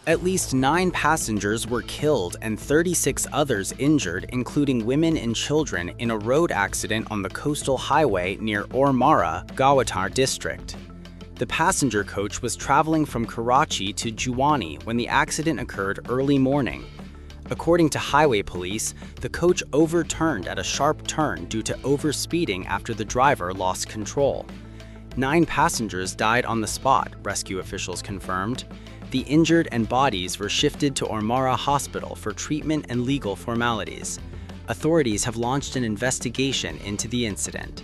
At least 9 passengers were killed and 36 others injured, including women and children, in a road accident on the coastal highway near Ormara, Gwadar district. The passenger coach was traveling from Karachi to Jewani when the accident occurred early morning. According to highway police, the coach overturned at a sharp turn due to overspeeding after the driver lost control. 9 passengers died on the spot, rescue officials confirmed. The injured and bodies were shifted to Ormara Hospital for treatment and legal formalities. Authorities have launched an investigation into the incident.